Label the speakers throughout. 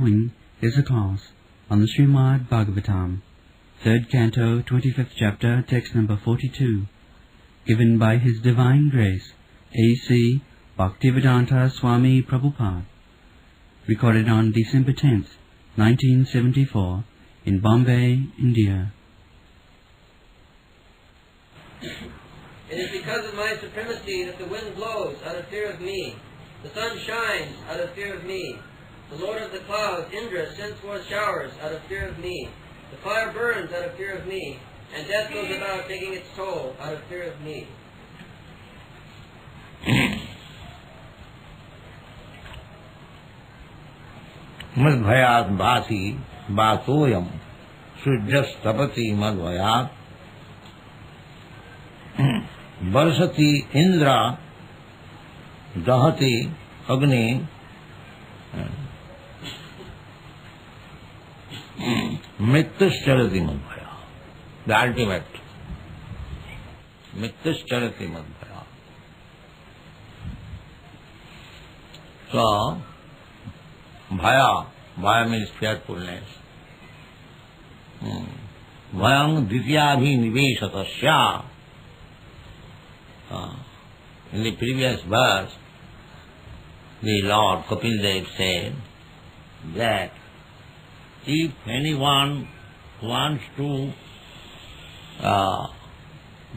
Speaker 1: is a class on the Srimad Bhagavatam, 3rd Canto, 25th Chapter, text number 42, given by His Divine Grace, A.C. Bhaktivedanta Swami Prabhupada, recorded on December 10th, 1974, in Bombay, India.
Speaker 2: It is because of my supremacy that the wind blows out of fear of me, the sun shines out of fear of me, the Lord of the clouds, Indra, sends forth showers out of fear of me, the fire burns out of fear of me, and death goes about taking its toll out of fear of me.
Speaker 3: Madhvayat bhasi bhatoyam sujjastapati madhvayat varsati Indra dahati agni mrittuscharati madhvayat. The ultimate. Mrittuscharati madhvayat. So, Bhaya means fearfulness. Bhayam dityabhiniveshatasya. In the previous verse, the Lord Kapildev said that if anyone wants to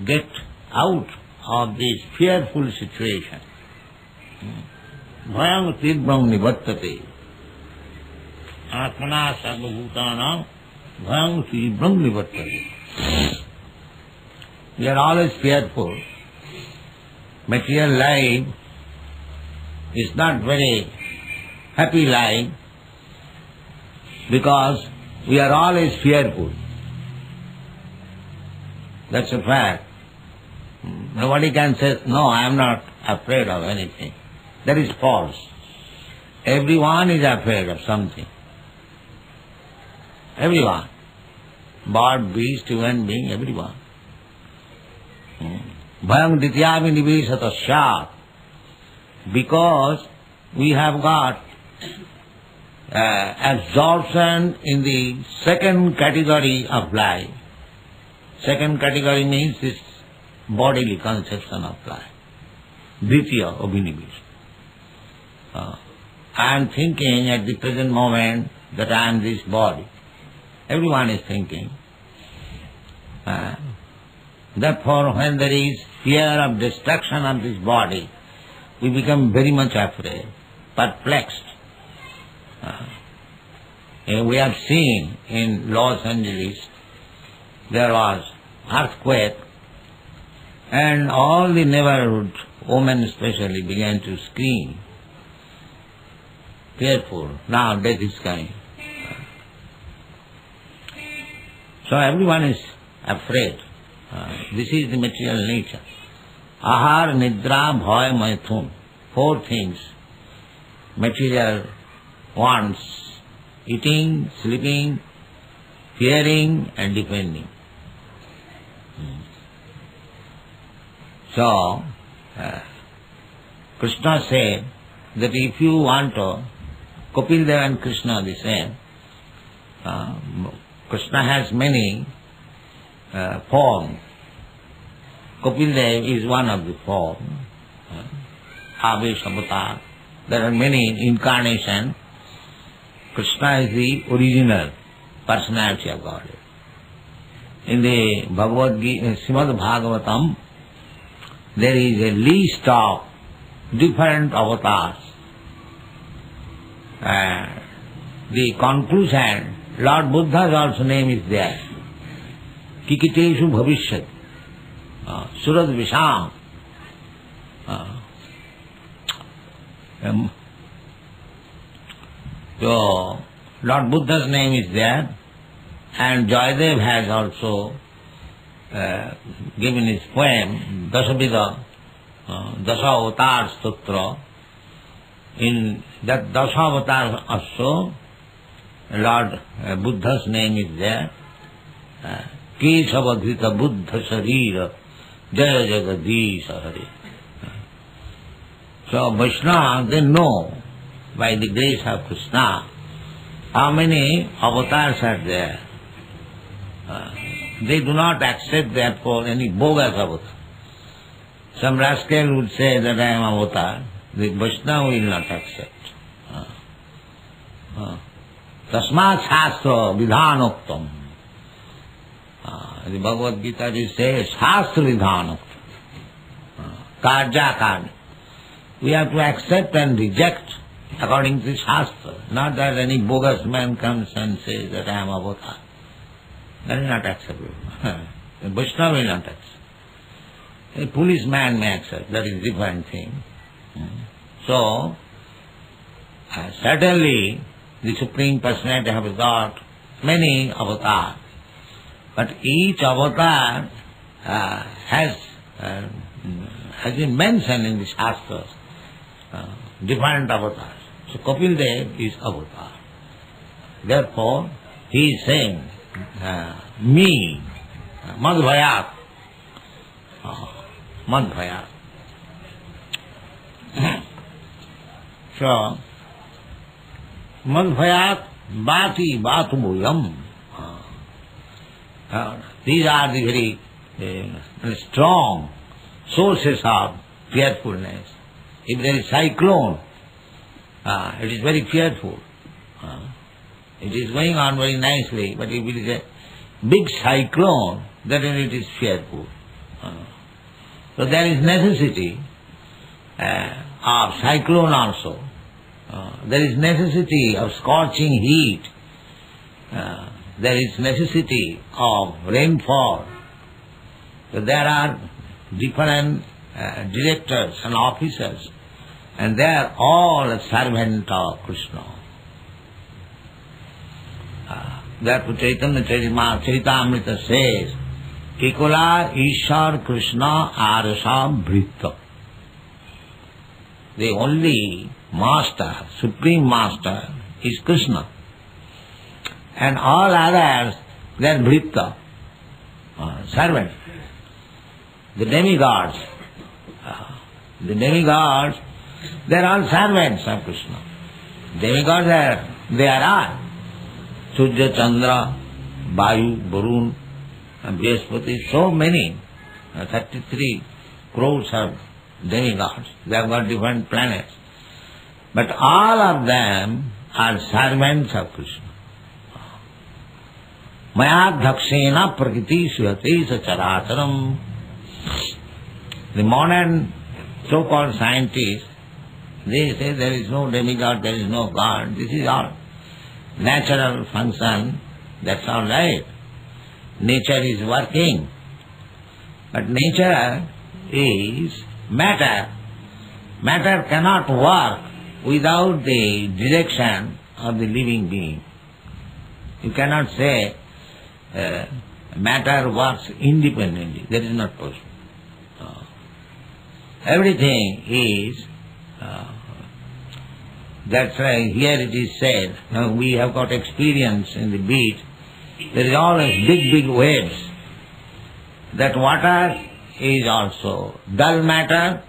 Speaker 3: get out of this fearful situation, bhayam tibram nivattate. Atmana sarvabhutanam bhayam tibram nivattate. We are always fearful. Material life is not very happy life because we are always fearful. That's a fact. Nobody can say, no, I am not afraid of anything. That is false. Everyone is afraid of something. Everyone. Bird, beast, human being, everyone. Bhayam dityami niveshatasya. Because we have got absorption in the second category of life. Second category means this bodily conception of life. Ditya abhinivesha. I am thinking at the present moment that I am this body. Everyone is thinking. Therefore, when there is fear of destruction of this body, we become very much afraid, perplexed. We have seen in Los Angeles, there was earthquake, and all the neighborhood, women especially, began to scream. Fearful, now death is coming. So everyone is afraid. This is the material nature. Ahar, nidra, bhaya, maithun. 4 things. Material wants: eating, sleeping, fearing and defending. So, Krishna said that if you want to, Kapildev and Krishna the same. Krishna has many forms. Kapildev is one of the forms. Avesh avatar. There are many incarnations. Krishna is the original personality of God. In the Bhagavad Gita, Srimad Bhagavatam, there is a list of different avatars. The conclusion, Lord Buddha's also name is there. Kikiteshu bhavishyat. Surad Visham. So, Lord Buddha's name is there, and Jayadev has also given his poem, Dasavida, Dasavatar Stotra. In that Dasavatar also, Lord Buddha's name is there. Kesavadhita Buddha Sarira, Jaya Jagadisha Hari. So Vaishnava, they know by the grace of Krishna how many avatars are there? They do not accept therefore any bogus avatar. Some rascal would say that I am avatar. The Vaishnava will not accept. Tasmat shastra vidhanoktam. The Bhagavad Gita says shastra vidhanoktam. Karja karya. We have to accept and reject according to Shastra. Not that any bogus man comes and says that I am avatar. That is not acceptable. The Vaishnava will not accept. A policeman may accept. That is a different thing. So, certainly the Supreme Personality has got many avatars. But each avatar has been mentioned in the Shastras. Different avatars. So Kapil Dev is avatar. Therefore, he is saying, me, madhvayat, madhvayat. So, madhvayat bhati bhatubhuyam. These are the very strong sources of fearfulness. If there is cyclone, it is very fearful. It is going on very nicely, but if it is a big cyclone, then it is fearful. So there is necessity of cyclone also. There is necessity of scorching heat. There is necessity of rainfall. So there are different directors and officers, and they are all a servant of Krishna. Therefore Chaitanya Charitamrita says, Ekala Ishar Krishna Arasa Bhrita. The only master, supreme master is Krishna. And all others, they are Bhrita, servants. The demigods, they are all servants of Krishna. Demigods they are all. Surya, Chandra, Vayu, Varun, and Brihaspati, so many, 33 crores of demigods. They have got different planets. But all of them are servants of Krishna. Maya dhakshena prakriti suyate sacharacharam. The modern so-called scientists, they say there is no demigod, there is no God. This is all natural function. That's all right. Nature is working. But nature is matter. Matter cannot work without the direction of the living being. You cannot say matter works independently. That is not possible. Everything is, that's why here it is said, now we have got experience in the beach, there is always big waves. That water is also dull matter,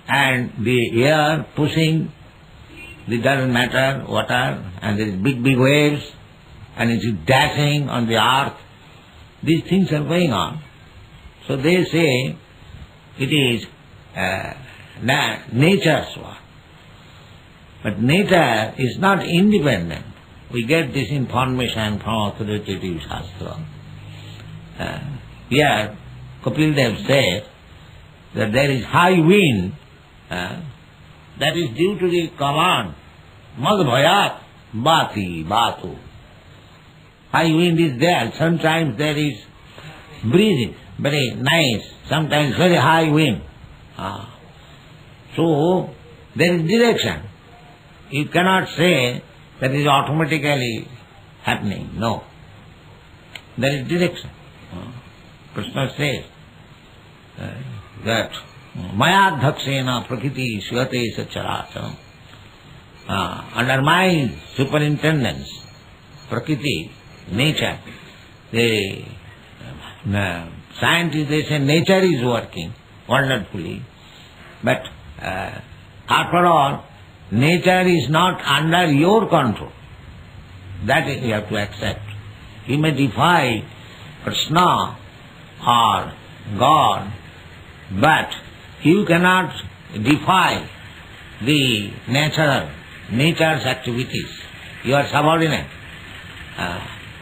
Speaker 3: and the air pushing the dull matter, water, and there is big waves, and it is dashing on the earth. These things are going on. So they say it is nature's work. But nature is not independent. We get this information from authoritative Shastra. Here, Kapil Dev said that there is high wind, that is due to the command, madhvayat bhati bhatu. High wind is there. Sometimes there is breeze, very nice, sometimes very high wind. So, there is direction. You cannot say that is automatically happening. No. There is direction. Krishna says that Maya dhakshena prakriti suyate sacharacharam. Under my superintendence, prakriti, nature, the scientists, they say nature is working wonderfully. But after all, nature is not under your control. That you have to accept. You may defy Krishna or God, but you cannot defy the nature's activities. You are subordinate.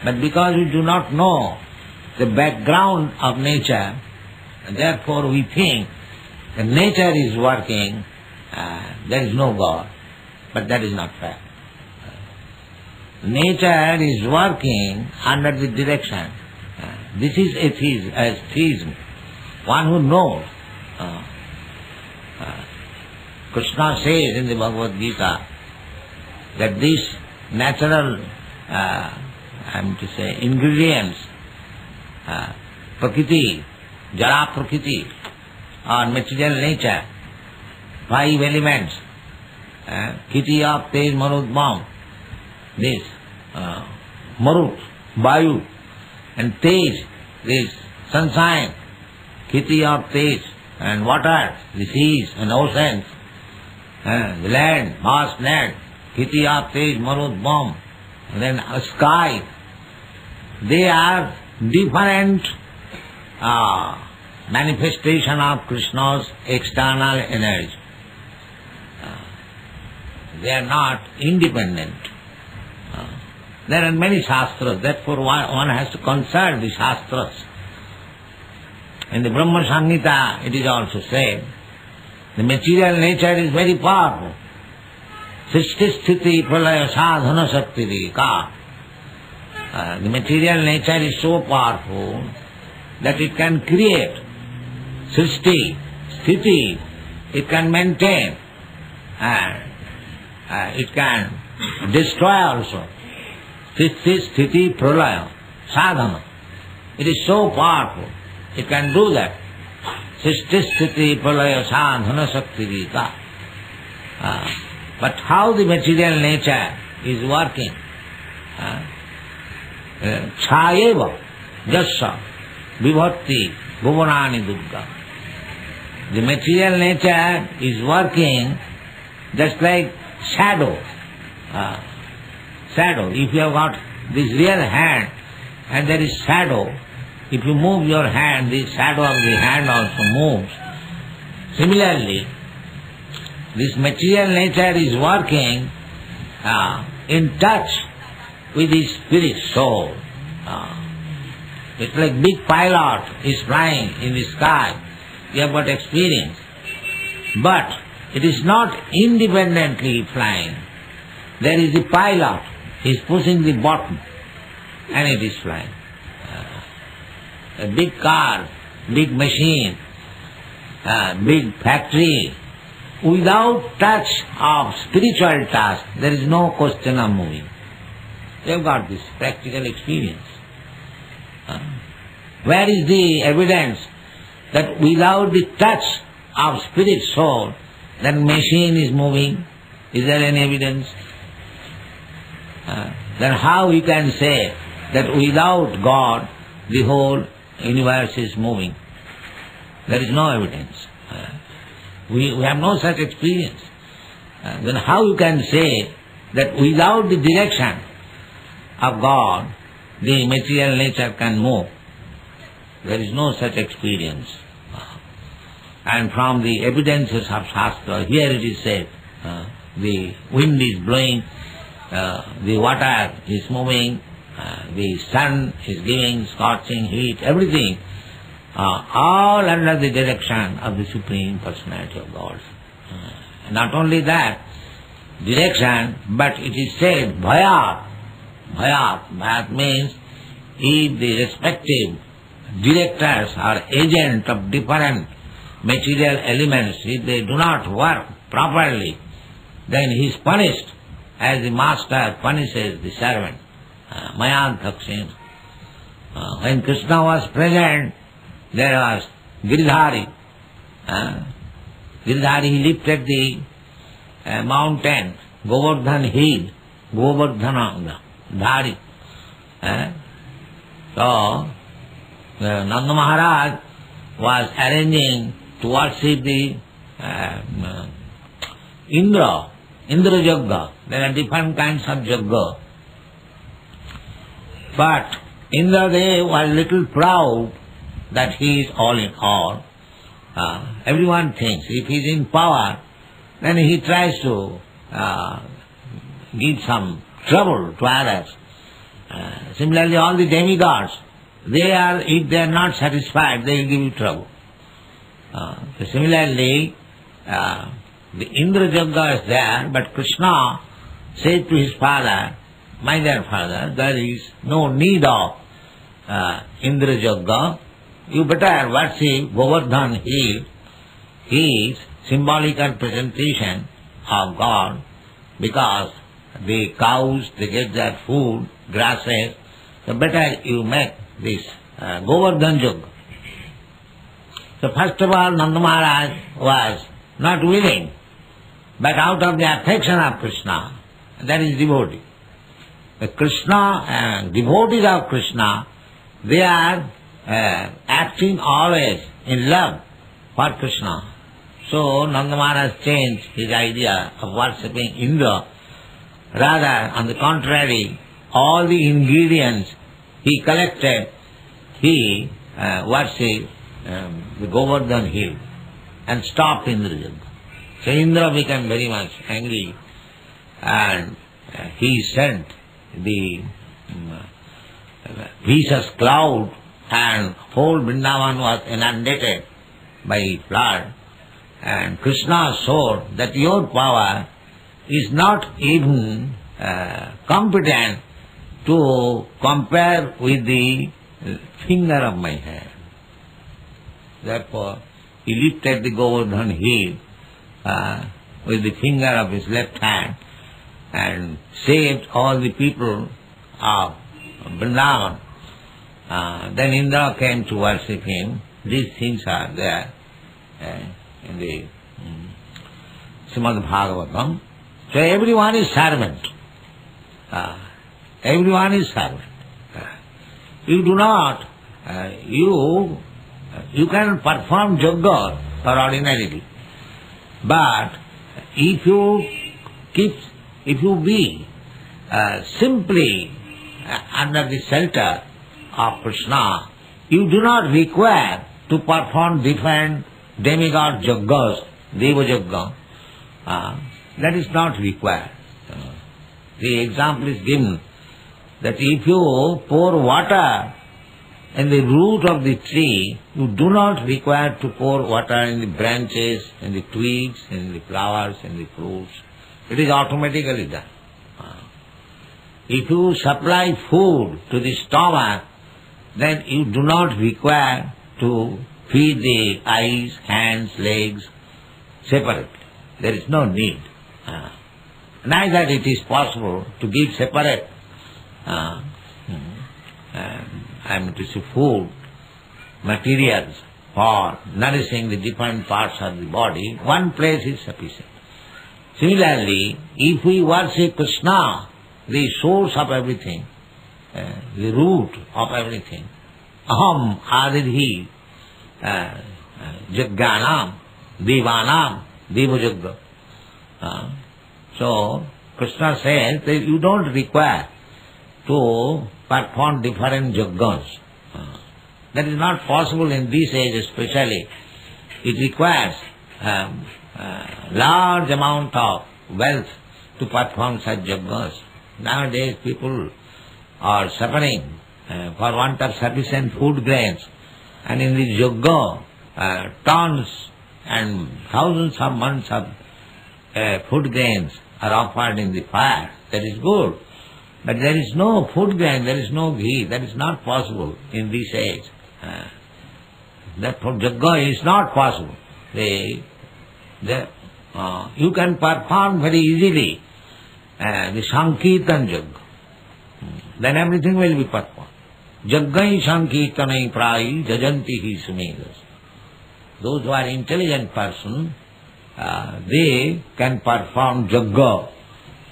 Speaker 3: But because we do not know the background of nature, therefore we think that nature is working, there is no God. But that is not fact. Nature is working under the direction. This is atheism. One who knows. Krishna says in the Bhagavad Gita that these natural, ingredients, Prakriti, Jara Prakriti, or material nature, 5 elements, Kiti, Ap, Tej, Marut, Bam, this Marut, Vayu, and Tej, this sunshine, Kiti, Ap, Tej, and water, the seas and oceans, the land, vast land, Kiti, Ap, Tej, Marut, Bam, and then sky. They are different manifestation of Krishna's external energy. They are not independent. There are many shastras, therefore one has to consult the shastras. In the Brahma Samhita it is also said, the material nature is very powerful. Srishti Sthiti Pralaya Sadhana Shakti Ka. The material nature is so powerful that it can create Srishti, Sthiti, it can maintain, and it can destroy also. Srishti, Sthiti, Pralaya, Sadhana. It is so powerful, it can do that. Srishti, Sthiti, Pralaya, Sadhana Shakti Ka. But how the material nature is working? Chayeva, Jasya, Vibhakti, Bhuvanani Durga. The material nature is working just like shadow. Shadow. If you have got this real hand and there is shadow, if you move your hand, the shadow of the hand also moves. Similarly, this material nature is working in touch with the spirit soul. It's like big pilot is flying in the sky. You have got experience. But it is not independently flying. There is the pilot. He is pushing the button and it is flying. A big car, big machine, big factory, without touch of spiritual task, there is no question of moving. They have got this practical experience. Where is the evidence that without the touch of spirit soul, that machine is moving? Is there any evidence? Then how you can say that without God, the whole universe is moving? There is no evidence. We have no such experience. Then how you can say that without the direction of God, the material nature can move? There is no such experience. And from the evidences of Shastra, here it is said, the wind is blowing, the water is moving, the sun is giving scorching heat, everything, all under the direction of the Supreme Personality of God. Not only that, direction, but it is said, bhayat. Bhayat means if the respective directors or agents of different material elements, if they do not work properly, then he is punished as the master punishes the servant. Mayanthakshin. When Krishna was present, there was Giridhari. Giridhari, he lifted the mountain, Govardhan hill, Govardhana Dhari. So, Nanda Maharaj was arranging to worship the Indra Yagga. There are different kinds of Yagga. But Indra was little proud that he is all in all. Everyone thinks if he is in power, then he tries to give some trouble to others. Similarly, all the demigods, if they are not satisfied, they will give you trouble. Similarly, the Indra Jagga is there, but Krishna said to his father, my dear father, there is no need of Indra Jagga. You better worship Govardhan hill. He is symbolical presentation of God, because the cows, they get their food, grasses, so better you make this Govardhan Jagga. So first of all, Nanda Maharaj was not willing, but out of the affection of Krishna, that is devotee. The Krishna and devotees of Krishna, they are acting always in love for Krishna. So Nanda Maharaj changed his idea of worshipping Indra. Rather, on the contrary, all the ingredients he collected, he worshipped the Govardhan hill and stopped Indra Jagga. So Indra became very much angry, and he sent the vicious cloud, and whole Vrindavan was inundated by flood. And Krishna showed that your power is not even competent to compare with the finger of my hand. Therefore, he lifted the Govardhan hill with the finger of his left hand and saved all the people of Vrindavan. Then Indra came to worship him. These things are there in the Srimad Bhagavatam. So everyone is servant. Everyone is servant. You do not, you can perform jagga ordinarily, but if you be simply under the shelter of Krishna, you do not require to perform different demigod jaggas, deva jagga. That is not required. The example is given that if you pour water in the root of the tree, you do not require to pour water in the branches, in the twigs, in the flowers, in the fruits. It is automatically done. If you supply food to the stomach, then you do not require to feed the eyes, hands, legs separately. There is no need. Neither it is possible to give separate food materials for nourishing the different parts of the body. One place is sufficient. Similarly, if we worship Krishna, the source of everything, the root of everything, aham adidhi jagganam devanam deva jagga. So Krishna says that you don't require to perform different jaggas. That is not possible in this age especially. It requires large amount of wealth to perform such jaggas. Nowadays people are suffering for want of sufficient food grains, and in the jagga tons and thousands of months of food grains are offered in the fire. That is good. But there is no food grain, there is no ghee. That is not possible in this age. Therefore jagga is not possible. You can perform very easily the Sankirtan jagga. Then everything will be performed. Jaggai Sankirtanai prai jajanti hi sumedas. Those who are intelligent person, they can perform jagga,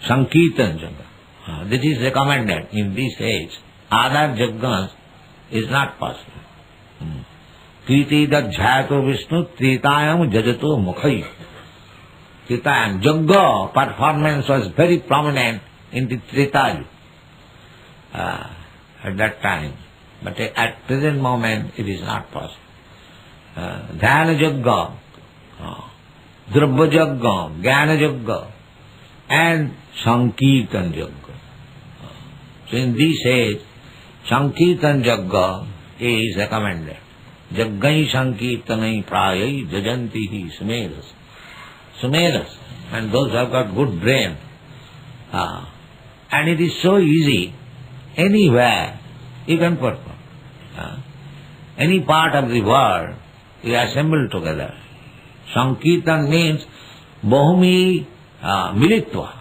Speaker 3: Sankirtan jagga. This is recommended in this age. Other jaggas is not possible. Triti dajhayato Vishnu tritayam jajato mukhai. Tritayam jagga performance was very prominent in the Treta. at that time. But at present moment it is not possible. Dhyana Yajna, Drabya Yajna, Jnana Yajna, and Sankirtan Yajna. So in this age, Sankirtan Yajna is recommended. Yajnai Sankirtanai Prayai Jajantihi Sumeras. Sumeras, and those who have got good brain. And it is so easy, anywhere you can perform. Any part of the world you assemble together. Sankirtan means Bahumi Militva,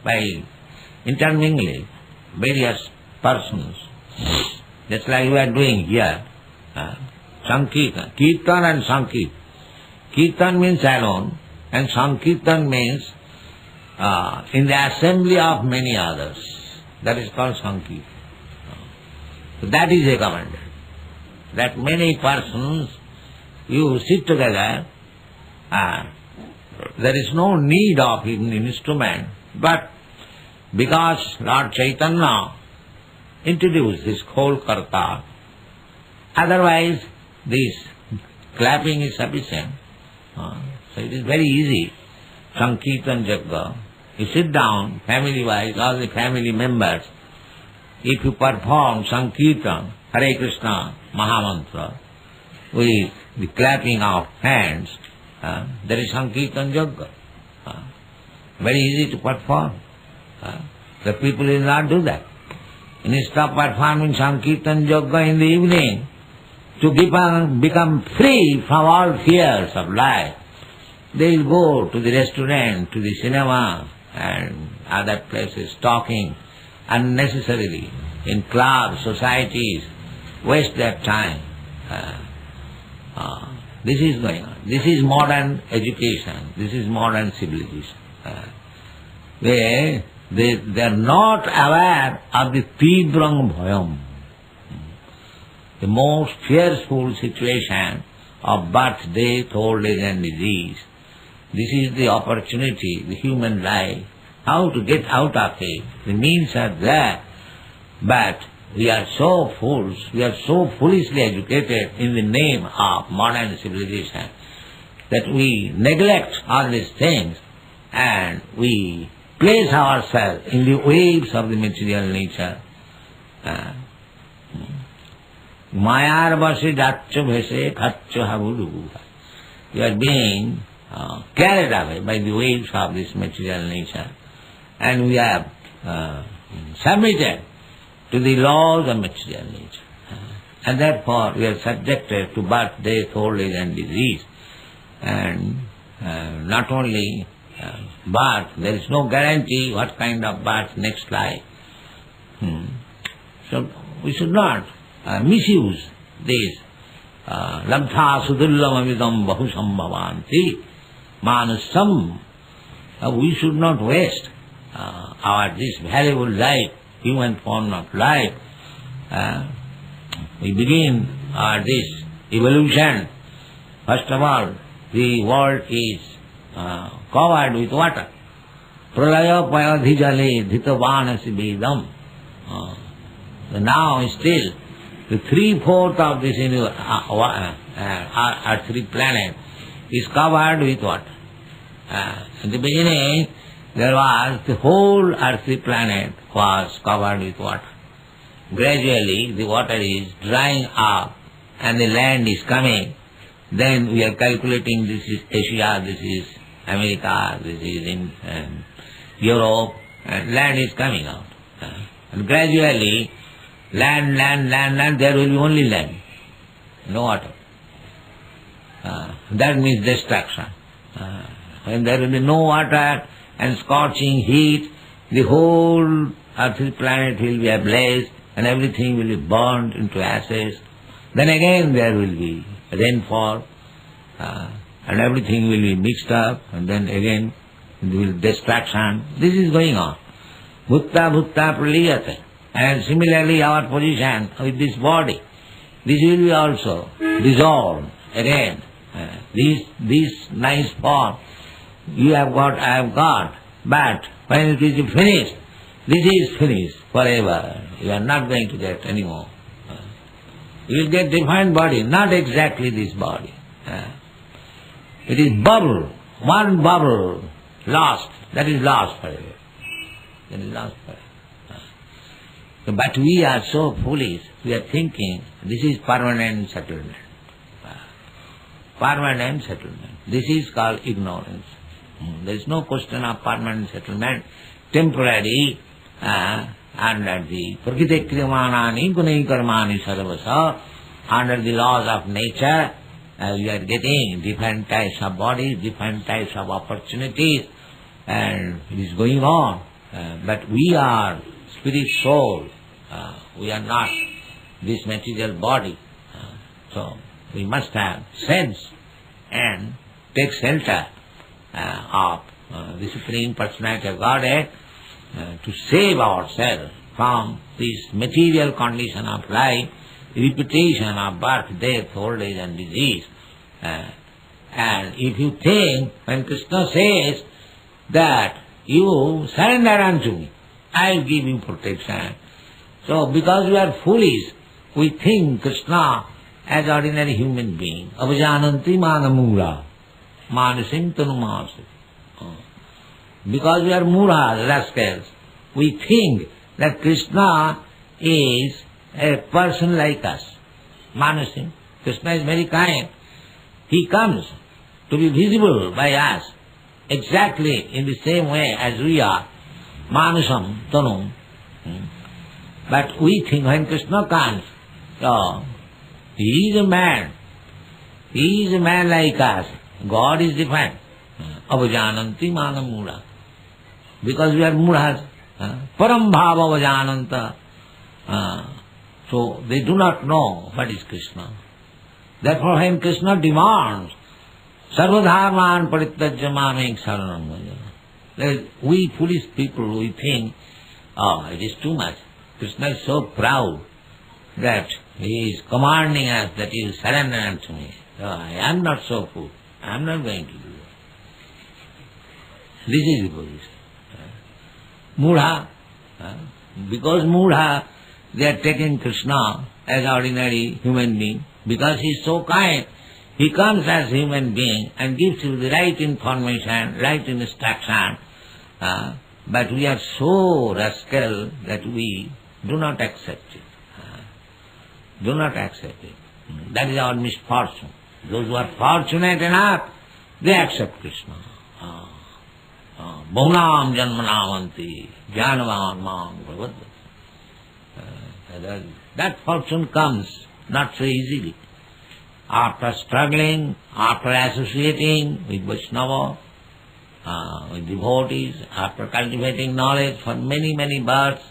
Speaker 3: by intermingling various persons. Just like we are doing here. Sankirtan. Kirtan and Sankirtan. Kirtan means alone, and Sankirtan means in the assembly of many others. That is called Sankirtan. So that is recommended. That many persons, you sit together, there is no need of an instrument, but because Lord Chaitanya introduced this whole karta, otherwise this clapping is sufficient. So it is very easy. Sankirtan Yajna. You sit down, family-wise, all the family members, if you perform Sankirtan, Hare Krishna, Mahamantra, with the clapping of hands, there is Sankirtan Yajna. Very easy to perform. The people will not do that. Instead of performing Sankirtan Yajna in the evening, to become free from all fears of life, they will go to the restaurant, to the cinema, and other places, talking unnecessarily, in clubs, societies, waste their time. This is going on. This is modern education. This is modern civilization. They are not aware of the Tibrang Bhayam, the most fearful situation of birth, death, old age and disease. This is the opportunity, the human life, how to get out of it. The means are there, but we are so fools, we are so foolishly educated in the name of modern civilization that we neglect all these things and we place ourselves in the waves of the material nature. Mayar vase jaccha bhese khacha haburu. You are being carried away by the waves of this material nature, and we have submitted to the laws of material nature. And therefore we are subjected to birth, death, old age and disease. And not only birth, there is no guarantee what kind of birth next life. So we should not misuse this. Labdha sudullamamidam bahusam bhavanti manasam. We should not waste our this valuable life, human form of life. We begin this evolution. First of all, the world is covered with water. Pralaya payadhijale dhitavanasi vedam. Now still, the 3/4 of this earthly planet is covered with water. In the beginning, there was the whole earthly planet was covered with water. Gradually, the water is drying up and the land is coming. Then we are calculating this is Asia, this is America, this is in Europe, and land is coming out. And gradually, land, there will be only land, no water. That means destruction. When there will be no water and scorching heat, the whole earthly planet will be ablaze and everything will be burned into ashes. Then again there will be rainfall and everything will be mixed up, and then again there will be destruction. This is going on. Bhutta praliyate. And similarly our position with this body, this will be also dissolved again. This nice form you have got, I have got, but when it is finished, this is finished forever. You are not going to get any more. You will get different body, not exactly this body. It is bubble, one bubble, lost. That is lost forever. That is lost forever. But we are so foolish, we are thinking this is permanent settlement. Permanent settlement. This is called ignorance. There is no question of permanent settlement. Temporary, under the prakriti kriyamanani gunai karmani sarvasa, under the laws of nature, we are getting different types of bodies, different types of opportunities, and it is going on. But we are spirit soul. We are not this material body. So we must have sense and take shelter of the Supreme Personality of Godhead to save ourselves from this material condition of life, repetition of birth, death, old age and disease. And if you think, when Krishna says that you surrender unto me, I will give you protection. So because we are foolish, we think Krishna as ordinary human being. Avajananti manamura, manasim tanumasa. Because we are muras, rascals, we think that Krishna is a person like us. Manasim. Krishna is very kind. He comes to be visible by us exactly in the same way as we are. Manasam, tanum. But we think when Krishna comes, he is a man. He is a man like us. God is different. Avajananti manamura. Because we are muras. Param bhava avajananta. So they do not know what is Krishna. Therefore when Krishna demands, sarvadharman parityajya mameng saranam bhaja. We foolish people, we think, it is too much. Krishna is so proud that he is commanding us that you surrender unto me. I am not so fool. I am not going to do that. This is the position. Mudha, because Mudha, they are taking Krishna as ordinary human being. Because he is so kind, he comes as human being and gives you the right information, right instruction. But we are so rascal that we do not accept it. Do not accept it. That is our misfortune. Those who are fortunate enough, they accept Krishna. Bhaunam janmanavanti jnanavan mam bhavad. That fortune comes not so easily. After struggling, after associating with Vaishnava, with devotees, after cultivating knowledge for many, many births.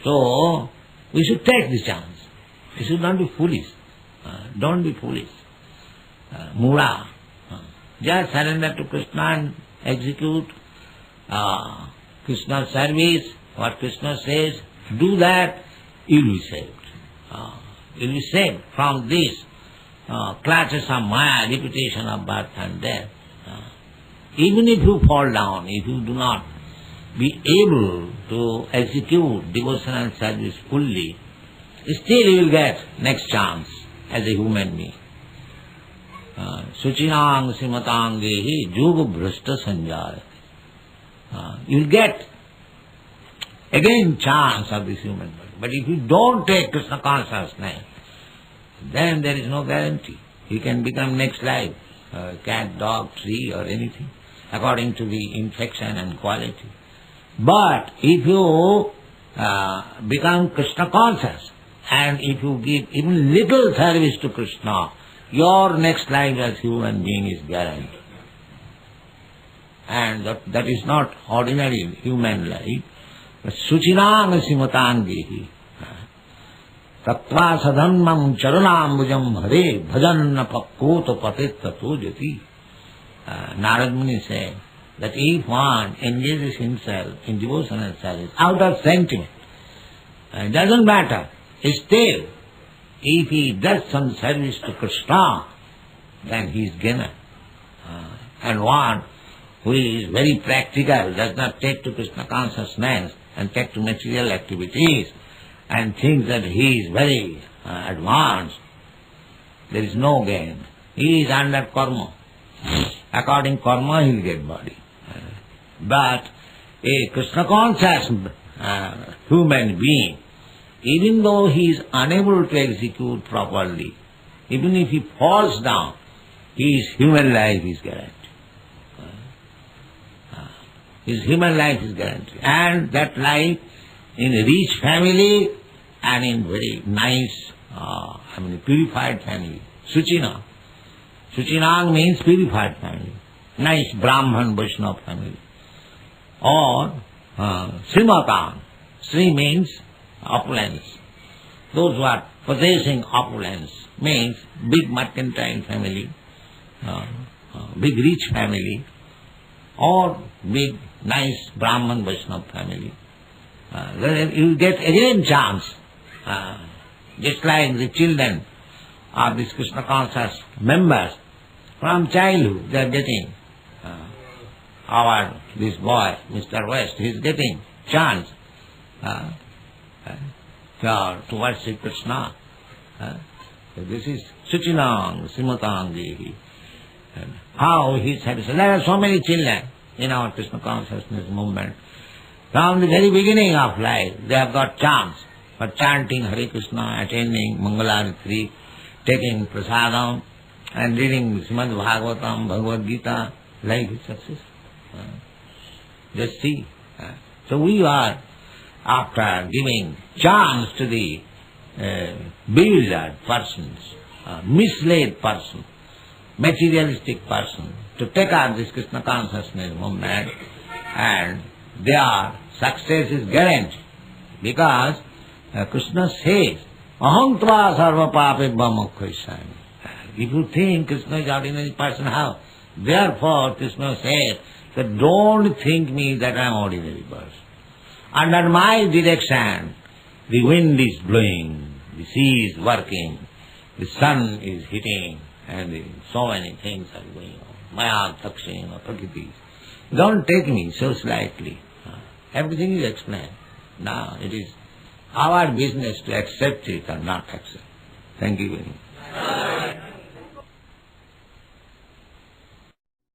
Speaker 3: So, we should take the chance. We should not be foolish. Don't be foolish. Mura. Just surrender to Krishna and execute Krishna's service. What Krishna says, do that, you will be saved. You will be saved from this clutches of Maya, repetition of birth and death. Even if you fall down, if you do not be able to execute devotional service fully, still you will get next chance as a human being. Suchinang simatangehi juhu bhrashta sanjaya. You will get again chance of this human body. But if you don't take Krishna consciousness, then there is no guarantee. You can become next life, cat, dog, tree or anything, according to the infection and quality. But if you become Krishna conscious, and if you give even little service to Krishna, your next life as human being is guaranteed. And that is not ordinary human life. Suchinang simatangehi tattva sadhanmam charanambujam hare bhajanna pakkota patittato jati. Narad Muni said that if one engages himself in devotional service out of sentiment, it doesn't matter. Still, if he does some service to Krishna, then he is gainer. And one who is very practical, does not take to Krishna consciousness and take to material activities and thinks that he is very advanced, there is no gain. He is under karma. According to karma, he will get body. But a Krishna conscious human being, even though he is unable to execute properly, even if he falls down, his human life is guaranteed. His human life is guaranteed. And that life in a rich family and in very nice, purified family. Suchina. Suchinang means purified family. Nice Brahman Vaishnava family. Or Srimatang. Sri means opulence. Those who are possessing opulence means big mercantile family, big rich family, or big nice Brahman Vaishnava family. Then you get again chance. Just like the children of these Krishna conscious members, from childhood they are getting this boy, Mr. West, he is getting chance to worship Krishna. So this is Suchinang, Simatangi. How he satisfied. There are so many children in our Krishna consciousness movement. From the very beginning of life, they have got chance for chanting Hare Krishna, attending Mangalarati, taking prasadam, and reading Srimad Bhagavatam, Bhagavad Gita. Life is success. Just see. So we are, after giving chance to the bewildered persons, misled person, materialistic person, to take up this Krishna consciousness movement, and their success is guaranteed. Because Krishna says, Aham tva sarva papebhya mokkhaisami. If you think Krishna is ordinary person, how? Therefore Krishna says that don't think me that I am ordinary person. Under my direction, the wind is blowing, the sea is working, the sun is hitting, and so many things are going on. Maya, Takshina, Prakriti. Don't take me so slightly. Everything is explained. Now it is our business to accept it or not accept. Thank you very much.